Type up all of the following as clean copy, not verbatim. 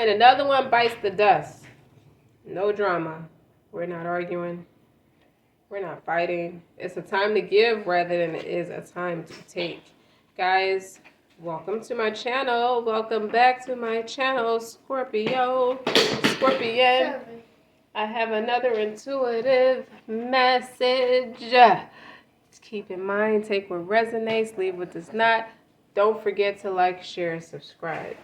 And another one bites the dust. No drama. We're not arguing. We're not fighting. It's a time to give rather than it is a time to take. Guys, welcome to my channel. Welcome back to my channel, Scorpio. Scorpion. I have another intuitive message. Just keep in mind, take what resonates, leave what does not. Don't forget to like, share, and subscribe.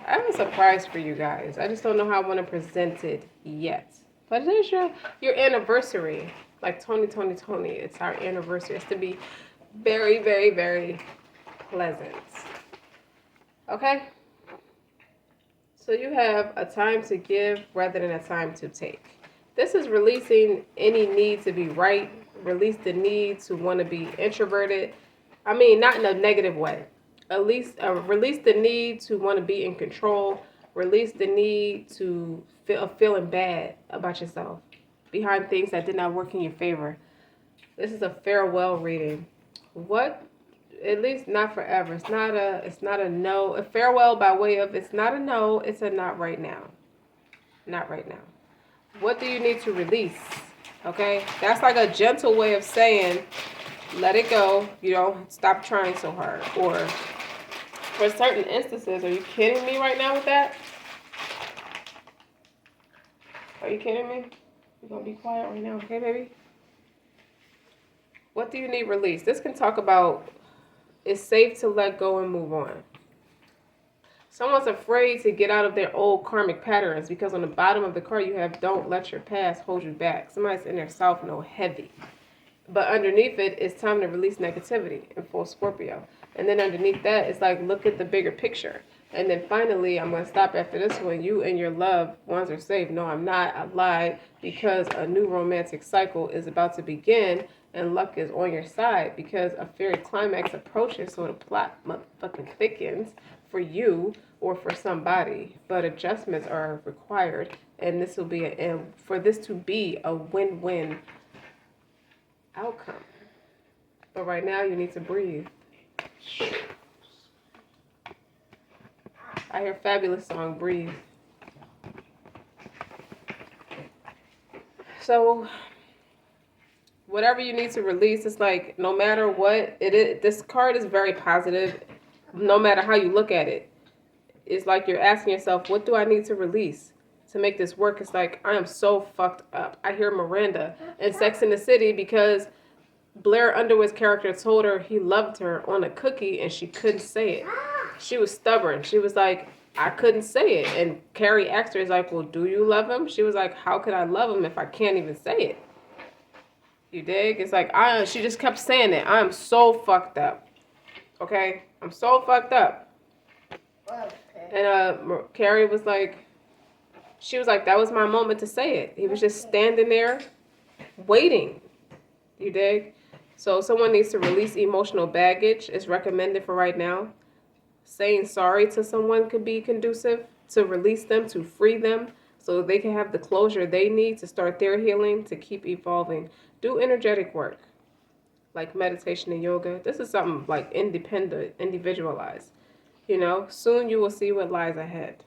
I have a surprise for you guys. I just don't know how I want to present it yet. But it is your anniversary. Like Tony. It's our anniversary. It's to be very, very, very pleasant. Okay? So you have a time to give rather than a time to take. This is releasing any need to be right. Release the need to want to be introverted. I mean, not in a negative way. At least release the need to want to be in control. Release the need to feeling bad about yourself behind things that did not work in your favor. This is a farewell reading. What? At least not forever. It's not a no. A farewell by way of it's not a no. It's a not right now. Not right now. What do you need to release? Okay, that's like a gentle way of saying, let it go. You don't stop trying so hard. Or for certain instances, are you kidding me right now with that? Are you kidding me? You're gonna be quiet right now, okay, baby? What do you need released? This can talk about it's safe to let go and move on. Someone's afraid to get out of their old karmic patterns because on the bottom of the card you have don't let your past hold you back. Somebody's in their South Node heavy. But underneath it, it's time to release negativity in full Scorpio. And then underneath that, it's like, look at the bigger picture. And then finally, I'm going to stop after this one. You and your loved ones are safe. No, I'm not. I lied because a new romantic cycle is about to begin and luck is on your side because a fairy climax approaches, so the plot motherfucking thickens for you or for somebody. But adjustments are required, and this will be for this to be a win-win outcome. But right now, you need to breathe. I hear fabulous song, Breathe. So, whatever you need to release, it's like, no matter what, it is. This card is very positive, no matter how you look at it. It's like you're asking yourself, what do I need to release to make this work? It's like, I am so fucked up. I hear Miranda in Sex and the City because Blair Underwood's character told her he loved her on a cookie and she couldn't say it. She was stubborn. She was like, I couldn't say it. And Carrie asked her, is like, well, do you love him? She was like, how could I love him if I can't even say it? You dig? It's like, she just kept saying it. I am so fucked up. Okay? I'm so fucked up. And Carrie was like, she was like, that was my moment to say it. He was just standing there waiting. You dig? So someone needs to release emotional baggage. It's recommended for right now. Saying sorry to someone could be conducive to release them, to free them, so they can have the closure they need to start their healing, to keep evolving. Do energetic work, like meditation and yoga. This is something like independent, individualized. You know, soon you will see what lies ahead.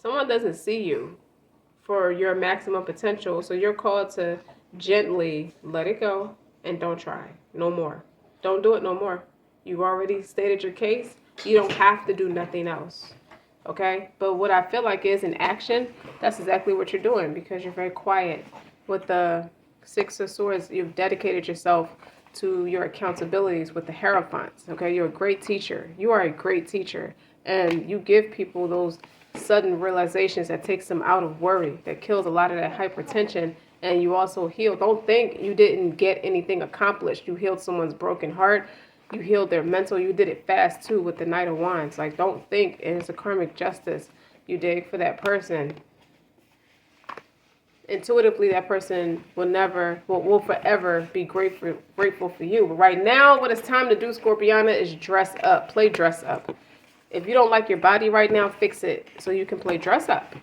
Someone doesn't see you for your maximum potential, so you're called to gently let it go and don't try no more. Don't do it no more. You've already stated your case. You don't have to do nothing else. Okay? But what I feel like is in action, that's exactly what you're doing because you're very quiet. With the Six of Swords, you've dedicated yourself to your accountabilities with the Hierophants. Okay? You're a great teacher. You are a great teacher. And you give people those sudden realizations that takes them out of worry, that kills a lot of that hypertension. And you also heal. Don't think you didn't get anything accomplished. You healed someone's broken heart. You healed their mental. You did it fast, too, with the Knight of Wands. Like, don't think it's a karmic justice you dig for that person. Intuitively, that person will forever be grateful for you. But right now, what it's time to do, Scorpiana, is dress up. Play dress up. If you don't like your body right now, fix it so you can play dress up.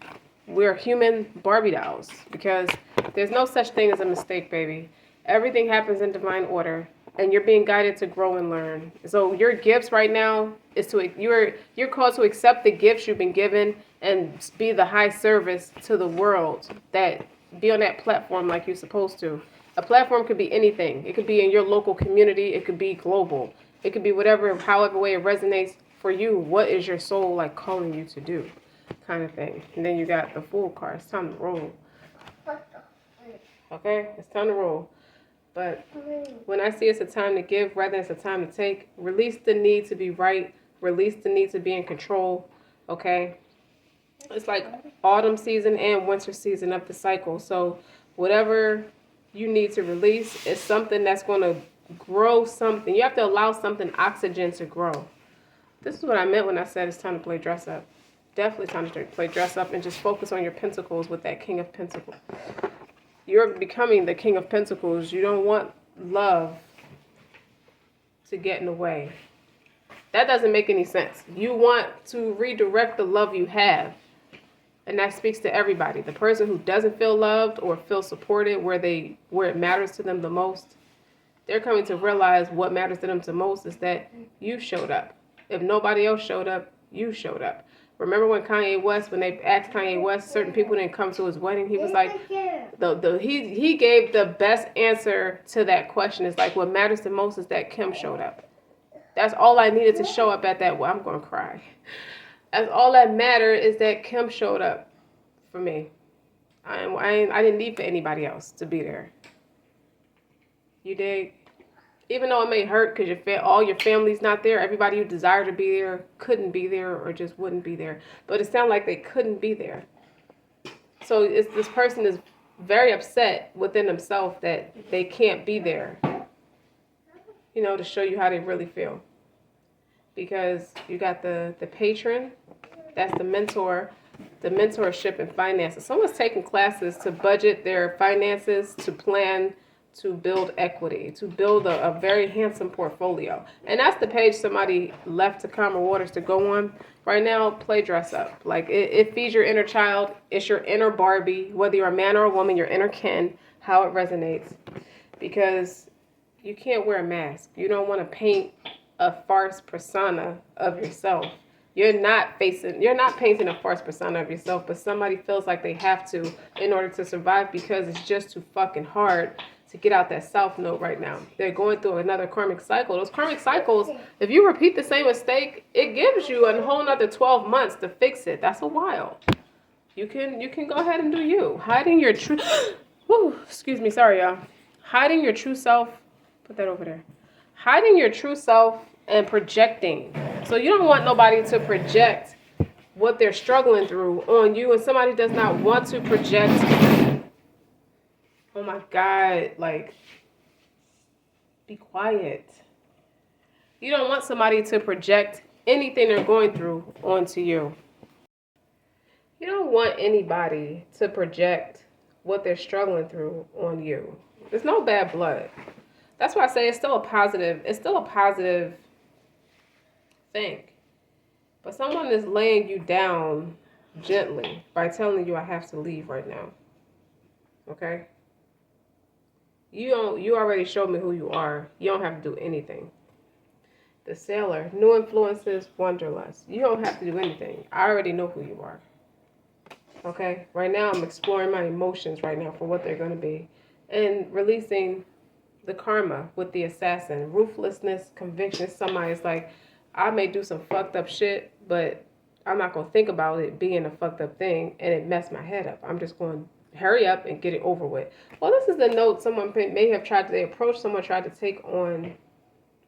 We're human Barbie dolls because there's no such thing as a mistake, baby. Everything happens in divine order. and you're being guided to grow and learn. So your gifts right now is to you're called to accept the gifts you've been given and be the high service to the world, that be on that platform like you're supposed to. A platform could be anything. It could be in your local community. It could be global. It could be whatever, however way it resonates for you. What is your soul like calling you to do, kind of thing. And then you got the Fool card. It's time to roll. Okay, it's time to roll. But when I see it's a time to give rather than it's a time to take, release the need to be right. Release the need to be in control. Okay. It's like autumn season and winter season of the cycle. So whatever you need to release is something that's going to grow something. You have to allow something oxygen to grow. This is what I meant when I said it's time to play dress up. Definitely time to play dress up and just focus on your pentacles with that King of Pentacles. You're becoming the King of Pentacles. You don't want love to get in the way. That doesn't make any sense. You want to redirect the love you have. And that speaks to everybody. The person who doesn't feel loved or feel supported where it matters to them the most, they're coming to realize what matters to them the most is that you showed up. If nobody else showed up, you showed up. Remember when Kanye West, when they asked Kanye West, certain people didn't come to his wedding, he was like, he gave the best answer to that question. It's like, what matters the most is that Kim showed up. That's all I needed to show up at that. Well, I'm going to cry. That's all that mattered is that Kim showed up for me. I didn't need for anybody else to be there. You dig? Even though it may hurt because all your family's not there, everybody you desire to be there couldn't be there or just wouldn't be there. But it sounded like they couldn't be there. So this person is very upset within themselves that they can't be there, to show you how they really feel. Because you got the patron, that's the mentor, the mentorship and finances. Someone's taking classes to budget their finances, to plan, to build equity, to build a very handsome portfolio. And that's the page somebody left to Calmer Waters to go on. Right now, play dress up. Like, it feeds your inner child. It's your inner Barbie. Whether you're a man or a woman, your inner Ken, how it resonates. Because you can't wear a mask. You don't want to paint a farce persona of yourself. You're not painting a farce persona of yourself, but somebody feels like they have to in order to survive because it's just too fucking hard to get out that south node right now. They're going through another karmic cycle. Those karmic cycles, if you repeat the same mistake, it gives you a whole nother 12 months to fix it. That's a while. You can go ahead and do you. Hiding your true, excuse me, sorry y'all. Hiding your true self, put that over there. Hiding your true self and projecting. So you don't want nobody to project what they're struggling through on you, and somebody does not want to project. Oh my God, like, be quiet. You don't want somebody to project anything they're going through onto you. You don't want anybody to project what they're struggling through on you. There's no bad blood. That's why I say it's still a positive thing. But someone is laying you down gently by telling you I have to leave right now. Okay? You already showed me who you are. You don't have to do anything. The Sailor, new influences, wanderlust. You don't have to do anything. I already know who you are. Okay? Right now I'm exploring my emotions right now for what they're going to be. And releasing the karma with the Assassin. Ruthlessness, conviction. Somebody's like, I may do some fucked up shit, but I'm not going to think about it being a fucked up thing and it messed my head up. I'm just going to hurry up and get it over with. Well, this is the note someone may have they approached someone tried to take on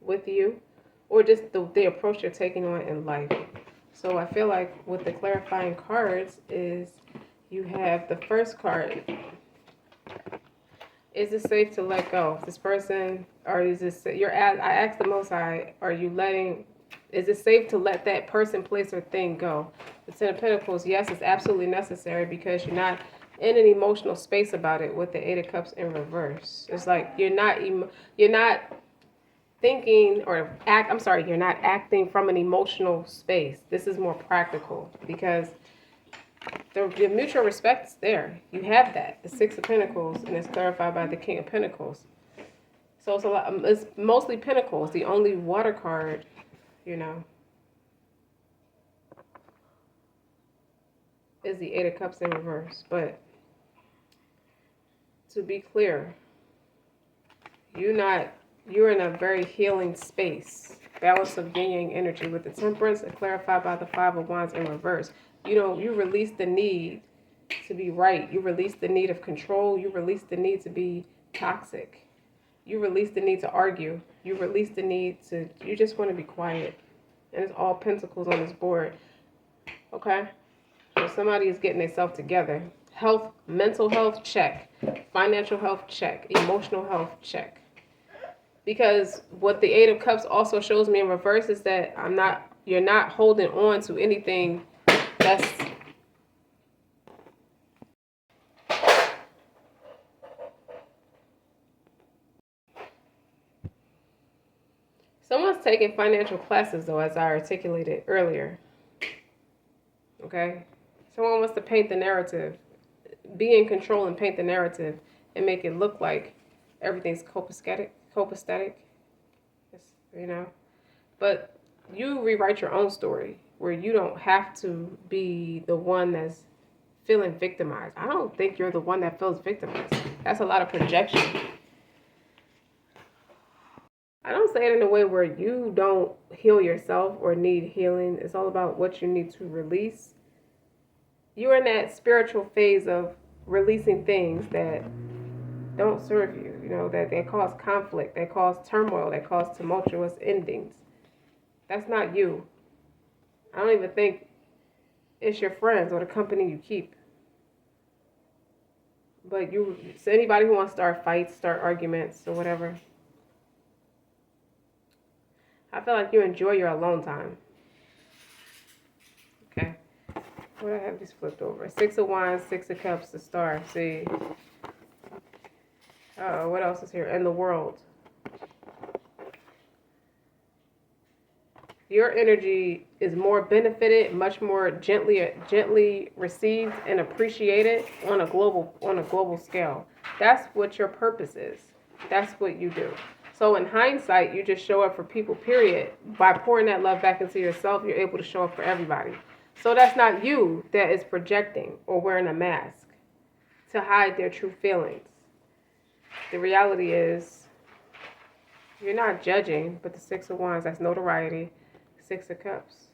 with you, or just the approach you're taking on in life. So I feel like with the clarifying cards is you have the first card. Is it safe to let go? This person, or is this, I asked the Most High, is it safe to let that person, place, or thing go? The Ten of Pentacles, yes, it's absolutely necessary because you're not in an emotional space about it with the Eight of Cups in reverse. It's like you're not thinking you're not acting from an emotional space. This is more practical because the mutual respect is there. You have that. The Six of Pentacles, and it's clarified by the King of Pentacles. So it's a lot. It's mostly Pentacles. The only water card, you know, is the Eight of Cups in reverse. But to be clear, you're in a very healing space. Balance of yin yang energy with the Temperance, clarified by the Five of Wands in reverse. You release the need to be right. You release the need of control. You release the need to be toxic. You release the need to argue. You release the need to, you just want to be quiet. And it's all pentacles on this board. Okay? So somebody is getting themselves together. Health, mental health, check. Financial health, check. Emotional health, check. Because what the Eight of Cups also shows me in reverse is that you're not holding on to anything that's someone's taking financial classes, though, as I articulated earlier. Okay? Someone wants to paint the narrative, be in control and paint the narrative and make it look like everything's copacetic, you know? But you rewrite your own story where you don't have to be the one that's feeling victimized. I don't think you're the one that feels victimized. That's a lot of projection. I don't say it in a way where you don't heal yourself or need healing. It's all about what you need to release. You're in that spiritual phase of releasing things that don't serve you, that cause conflict, that cause turmoil, that cause tumultuous endings. That's not you. I don't even think it's your friends or the company you keep. But so anybody who wants to start fights, start arguments or whatever, I feel like you enjoy your alone time. Okay. What do I have these flipped over? Six of Wands, Six of Cups, the Star. See. What else is here? And the World. Your energy is more benefited, much more gently received and appreciated on a global scale. That's what your purpose is. That's what you do. So in hindsight, you just show up for people, period. By pouring that love back into yourself, you're able to show up for everybody. So that's not you that is projecting or wearing a mask to hide their true feelings. The reality is, you're not judging, but the Six of Wands, that's notoriety. Six of Cups.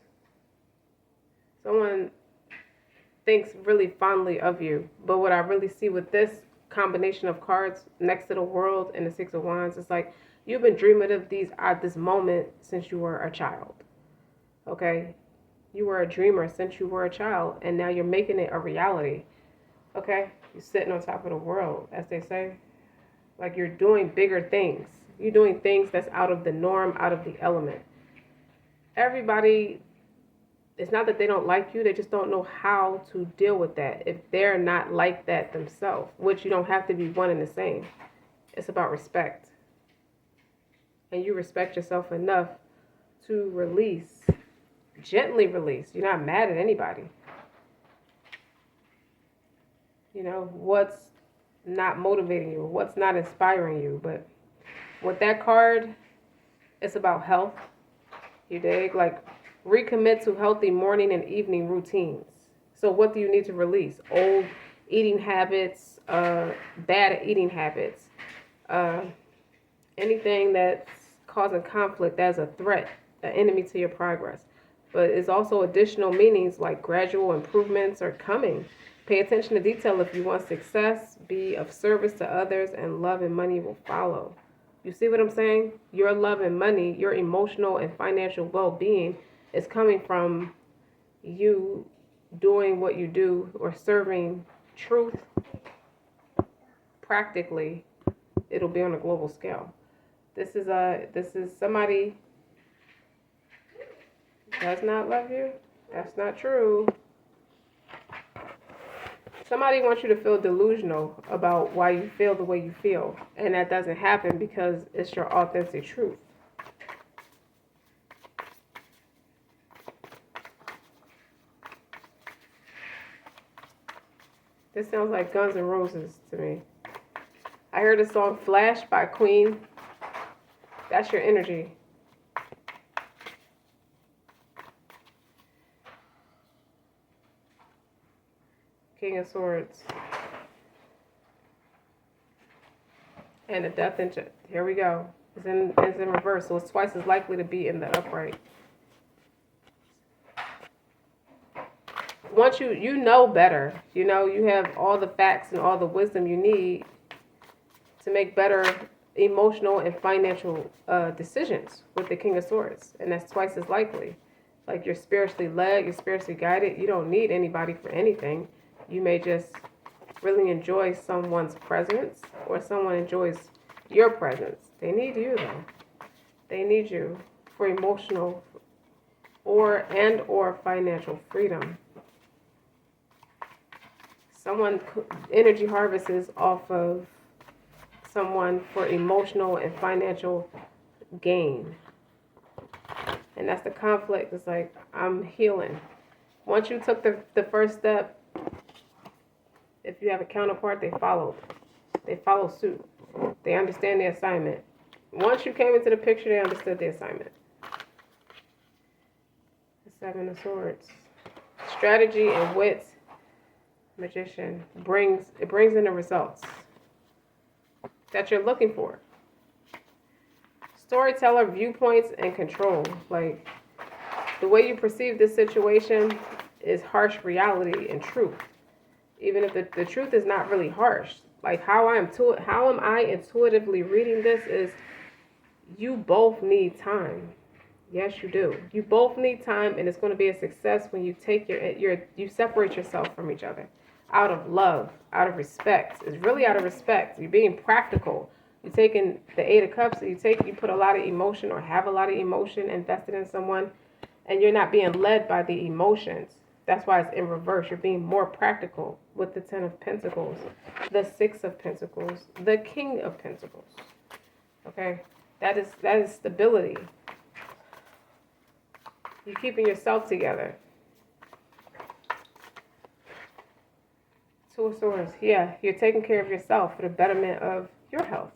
Someone thinks really fondly of you, but what I really see with this combination of cards next to the World and the Six of Wands, it's like you've been dreaming of this moment since you were a child. Okay? You were a dreamer since you were a child, and now you're making it a reality. Okay? You're sitting on top of the world, as they say. Like you're doing bigger things. You're doing things that's out of the norm, out of the element. Everybody, it's not that they don't like you, they just don't know how to deal with that if they're not like that themselves, which you don't have to be one and the same. It's about respect. And you respect yourself enough to release, gently release. You're not mad at anybody. What's not motivating you, what's not inspiring you. But with that card, it's about health. You dig? Like, recommit to healthy morning and evening routines. So what do you need to release? Old eating habits, bad eating habits, anything that's causing conflict as a threat, an enemy to your progress. But it's also additional meanings like gradual improvements are coming. Pay attention to detail if you want success, be of service to others, and love and money will follow. You see what I'm saying? Your love and money, your emotional and financial well-being is coming from you doing what you do or serving truth practically. It'll be on a global scale. This is somebody does not love you. That's not true. Somebody wants you to feel delusional about why you feel the way you feel. And that doesn't happen because it's your authentic truth. This sounds like Guns N' Roses to me. I heard the song Flash by Queen. That's your energy. King of Swords. And the Death in, here we go. It's in reverse, so it's twice as likely to be in the upright. Once you know better, you have all the facts and all the wisdom you need to make better emotional and financial decisions with the King of Swords. And that's twice as likely. Like, you're spiritually led, you're spiritually guided. You don't need anybody for anything. You may just really enjoy someone's presence, or someone enjoys your presence. They need you, though. They need you for emotional or financial freedom. Someone energy harvests off of someone for emotional and financial gain. And that's the conflict. It's like, I'm healing. Once you took the first step, if you have a counterpart, they follow suit. They understand the assignment. Once you came into the picture, they understood the assignment. The Seven of Swords. Strategy and wit, Magician, brings in the results that you're looking for. Storyteller, viewpoints, and control. Like, the way you perceive this situation is harsh reality and truth. Even if the truth is not really harsh. Like, how am I intuitively reading this is, you both need time. Yes, you do. You both need time, and it's going to be a success when you take you separate yourself from each other. Out of love, out of respect. It's really out of respect. You're being practical. You're taking the Eight of Cups, you put a lot of emotion, or have a lot of emotion invested in someone, and you're not being led by the emotions. That's why it's in reverse. You're being more practical with the Ten of Pentacles, the Six of Pentacles, the King of Pentacles. Okay? That is stability. You're keeping yourself together. Two of Swords. Yeah, you're taking care of yourself for the betterment of your health.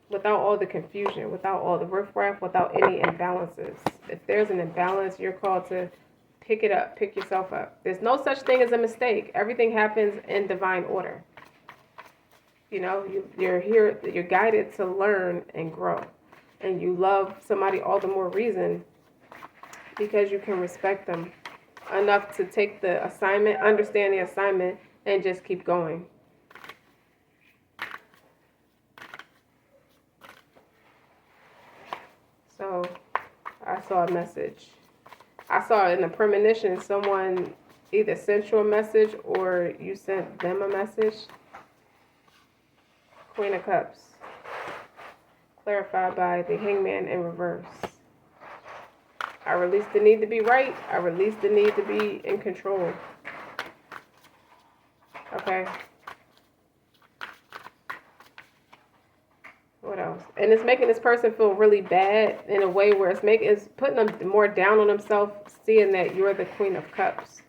Without all the confusion, without all the riffraff, without any imbalances. If there's an imbalance, you're called to pick it up, pick yourself up. There's no such thing as a mistake. Everything happens in divine order. You're here, you're guided to learn and grow. And you love somebody all the more reason because you can respect them enough to take the assignment, understand the assignment, and just keep going. So, I saw a message. I saw in a premonition someone either sent you a message or you sent them a message. Queen of Cups. Clarified by the Hangman in reverse. I release the need to be right. I release the need to be in control. Okay. What else? And it's making this person feel really bad in a way where it's putting them more down on themselves, seeing that you're the Queen of Cups.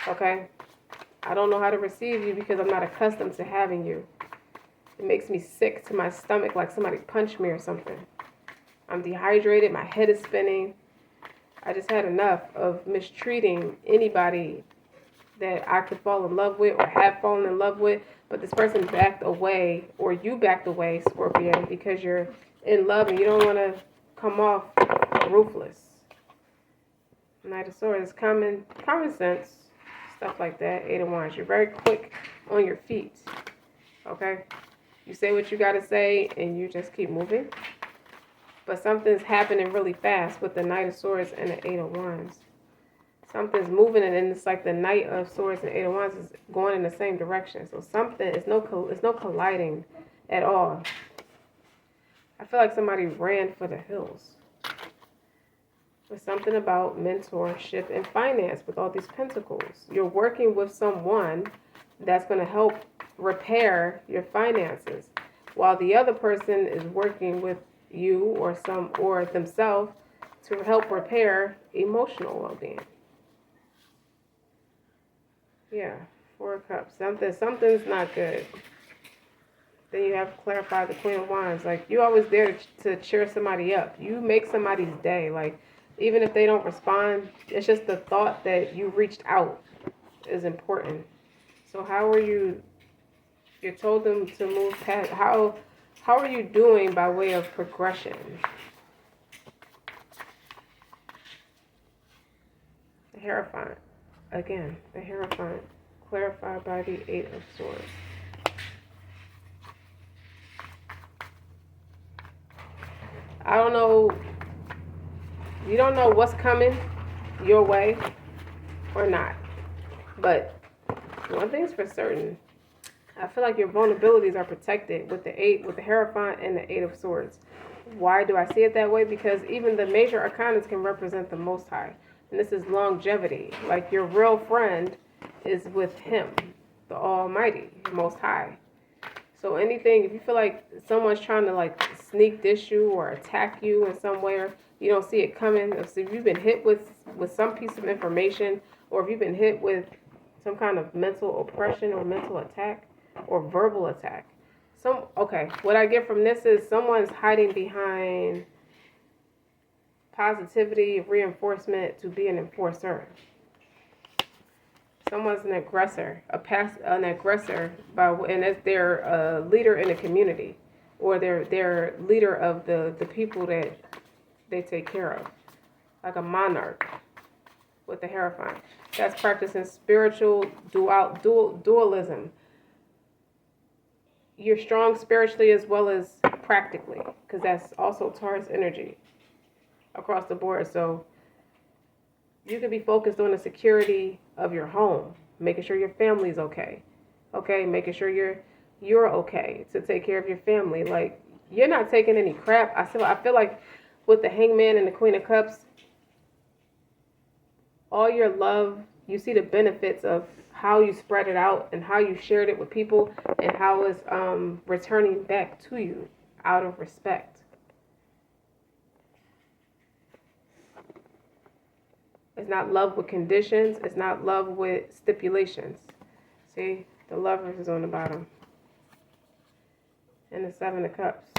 Okay? I don't know how to receive you because I'm not accustomed to having you. It makes me sick to my stomach, like somebody punched me or something. I'm dehydrated. My head is spinning. I just had enough of mistreating anybody that I could fall in love with or have fallen in love with. But this person backed away, or you backed away, Scorpion, because you're in love and you don't want to come off ruthless. Knight of Swords, common sense, stuff like that. Eight of Wands. You're very quick on your feet. Okay? You say what you got to say and you just keep moving. But something's happening really fast with the Knight of Swords and the Eight of Wands. Something's moving, and then it's like the Knight of Swords and Eight of Wands is going in the same direction. So it's no colliding at all. I feel like somebody ran for the hills. There's something about mentorship and finance with all these pentacles. You're working with someone that's going to help repair your finances, while the other person is working with you or themselves to help repair emotional well-being. Yeah, Four of Cups. Something's not good. Then you have clarify the Queen of Wands. Like, you always there to cheer somebody up. You make somebody's day. Like, even if they don't respond, it's just the thought that you reached out is important. So how are you? You told them to move past. How are you doing by way of progression? The Hierophant. Again, the Hierophant. Clarified by the Eight of Swords. I don't know. You don't know what's coming your way or not. But one thing's for certain. I feel like your vulnerabilities are protected with the Hierophant and the Eight of Swords. Why do I see it that way? Because even the major arcanas can represent the Most High. And this is longevity. Like, your real friend is with him, the Almighty, Most High. So anything, if you feel like someone's trying to like sneak diss you or attack you in some way, or you don't see it coming, if you've been hit with some piece of information, or if you've been hit with some kind of mental oppression or mental attack or verbal attack. Okay, what I get from this is someone's hiding behind positivity, reinforcement to be an enforcer. Someone's an aggressor, an aggressor, and it's their leader in the community, or their leader of the people that they take care of, like a monarch with the Hierophant. That's practicing spiritual dualism. You're strong spiritually as well as practically, because that's also Taurus energy across the board. So you could be focused on the security of your home, making sure your family's okay. Okay, making sure you're okay to take care of your family. Like, you're not taking any crap. I feel like with the Hangman and the Queen of Cups, all your love, you see the benefits of how you spread it out and how you shared it with people and how it's returning back to you out of respect. It's not love with conditions. It's not love with stipulations. See, the Lovers is on the bottom. And the Seven of Cups.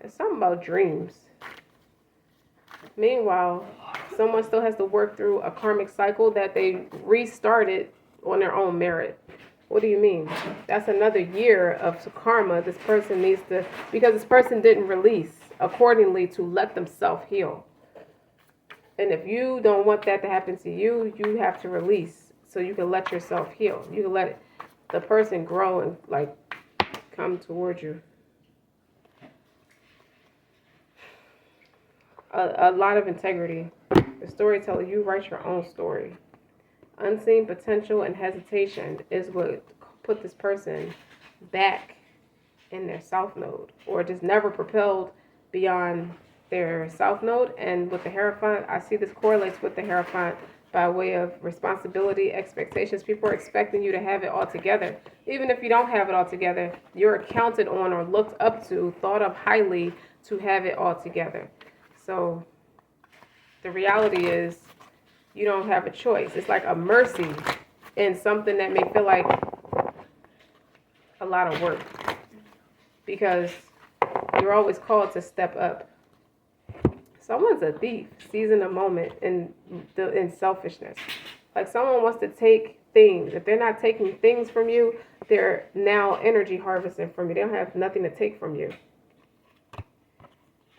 It's something about dreams. Meanwhile, someone still has to work through a karmic cycle that they restarted on their own merit. What do you mean? That's another year of karma this person needs to, because this person didn't release accordingly to let themselves heal. And if you don't want that to happen to you, you have to release so you can let yourself heal. You can let the person grow and like come towards you. A lot of integrity. The storyteller, you write your own story. Unseen potential and hesitation is what put this person back in their south node, or just never propelled beyond their south node. And with the Hierophant, I see this correlates with the Hierophant by way of responsibility, expectations. People are expecting you to have it all together. Even if you don't have it all together, you're counted on or looked up to, thought of highly to have it all together. So the reality is you don't have a choice. It's like a mercy in something that may feel like a lot of work, because you're always called to step up. Someone's a thief, seizing a moment in selfishness. Like, someone wants to take things. If they're not taking things from you, they're now energy harvesting from you. They don't have nothing to take from you.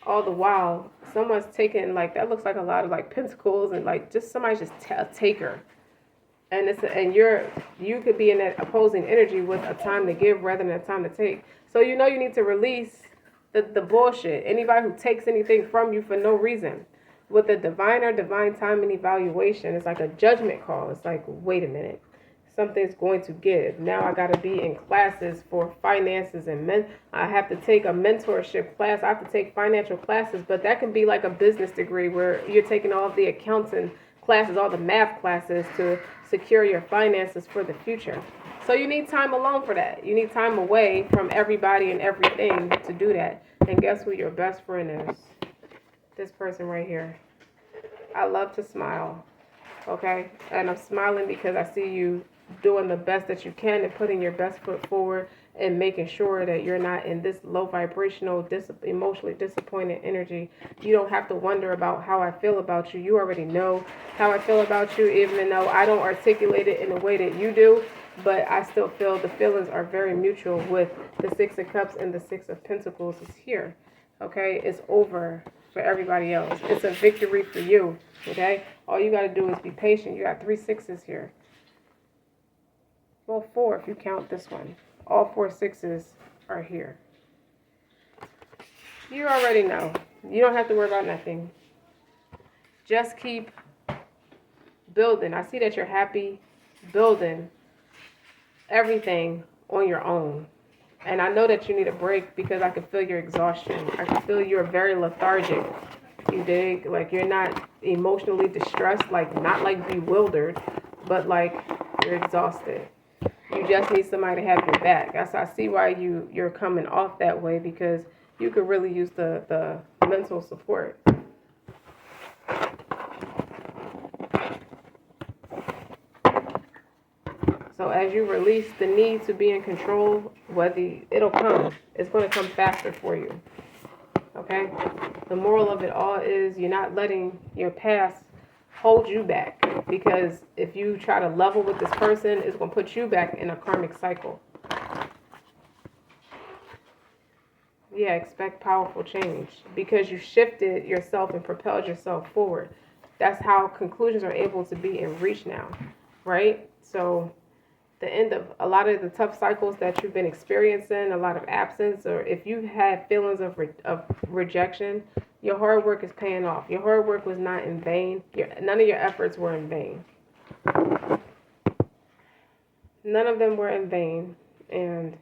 All the while, someone's taking, like, that looks like a lot of like pentacles, and like just somebody's just a taker. And you could be in that opposing energy with a time to give rather than a time to take. So you need to release the bullshit. Anybody who takes anything from you for no reason. With the divine time and evaluation, it's like a judgment call. It's like, wait a minute, something's going to give. Now I got to be in classes for finances, and I have to take a mentorship class. I have to take financial classes, but that can be like a business degree where you're taking all of the accounting classes, all the math classes to secure your finances for the future. So you need time alone for that. You need time away from everybody and everything to do that. And guess who your best friend is? This person right here. I love to smile. Okay? And I'm smiling because I see you doing the best that you can and putting your best foot forward and making sure that you're not in this low vibrational, emotionally disappointed energy. You don't have to wonder about how I feel about you. You already know how I feel about you, even though I don't articulate it in the way that you do. But I still feel the feelings are very mutual with the Six of Cups and the Six of Pentacles is here. Okay, it's over for everybody else. It's a victory for you. Okay, all you got to do is be patient. You got 3 sixes here. Well, 4 if you count this one. All 4 sixes are here. You already know. You don't have to worry about nothing. Just keep building. I see that you're happy building everything on your own. And I know that you need a break because I can feel your exhaustion. I can feel you're very lethargic. You dig? Like you're not emotionally distressed, like not like bewildered, but like you're exhausted. You just need somebody to have your back. I see why you're coming off that way, because you could really use the mental support. So as you release the need to be in control, it'll come. It's going to come faster for you. Okay? The moral of it all is you're not letting your past hold you back, because if you try to level with this person, it's going to put you back in a karmic cycle. Yeah, expect powerful change because you shifted yourself and propelled yourself forward. That's how conclusions are able to be in reach now, right? So the end of a lot of the tough cycles that you've been experiencing, a lot of absence, or if you had feelings of rejection, your hard work is paying off. Your hard work was not in vain. None of your efforts were in vain. None of them were in vain. And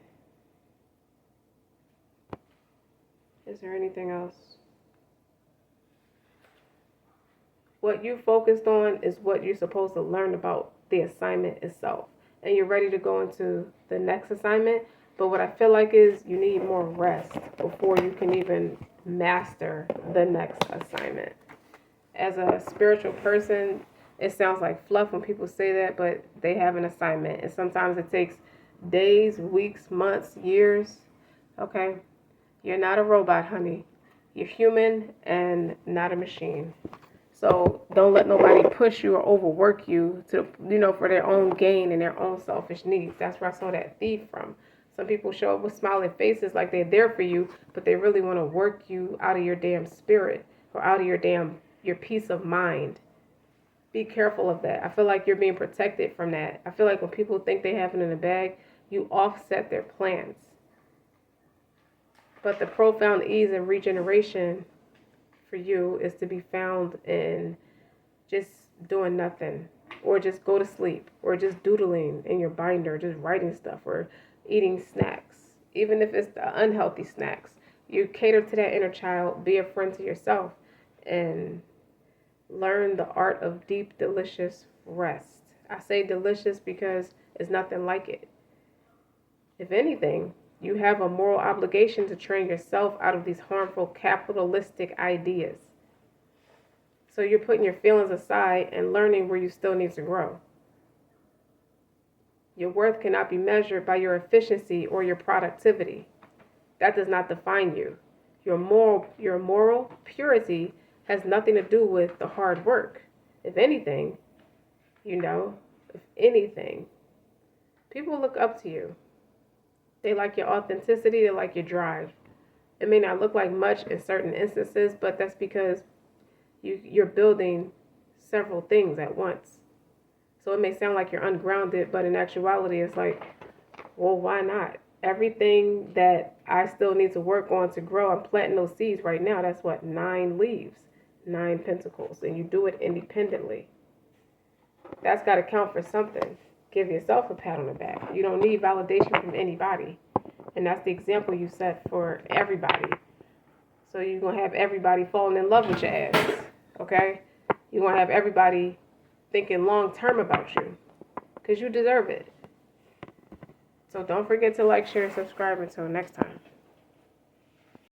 is there anything else? What you focused on is what you're supposed to learn about the assignment itself. And you're ready to go into the next assignment. But what I feel like is you need more rest before you can even master the next assignment. As a spiritual person, it sounds like fluff when people say that, but they have an assignment. And sometimes it takes days, weeks, months, years. Okay? You're not a robot, honey. You're human and not a machine. So don't let nobody push you or overwork you to, for their own gain and their own selfish needs. That's where I saw that thief from. Some people show up with smiling faces like they're there for you, but they really want to work you out of your damn spirit or out of your peace of mind. Be careful of that. I feel like you're being protected from that. I feel like when people think they have it in the bag, you offset their plans. But the profound ease and regeneration for you is to be found in just doing nothing, or just go to sleep, or just doodling in your binder, just writing stuff, or eating snacks, even if it's the unhealthy snacks. You cater to that inner child, be a friend to yourself, and learn the art of deep, delicious rest. I say delicious because it's nothing like it. If anything, you have a moral obligation to train yourself out of these harmful capitalistic ideas. So you're putting your feelings aside and learning where you still need to grow. Your worth cannot be measured by your efficiency or your productivity. That does not define you. Your moral purity has nothing to do with the hard work. If anything, people look up to you. They like your authenticity, they like your drive. It may not look like much in certain instances, but that's because you're building several things at once. So it may sound like you're ungrounded, but in actuality, it's like, well, why not? Everything that I still need to work on to grow, I'm planting those seeds right now. That's what 9 leaves, 9 pentacles, and you do it independently. That's got to count for something. Give yourself a pat on the back. You don't need validation from anybody. And that's the example you set for everybody. So you're going to have everybody falling in love with your ass. Okay? You're going to have everybody thinking long term about you. Because you deserve it. So don't forget to like, share, and subscribe. Until next time.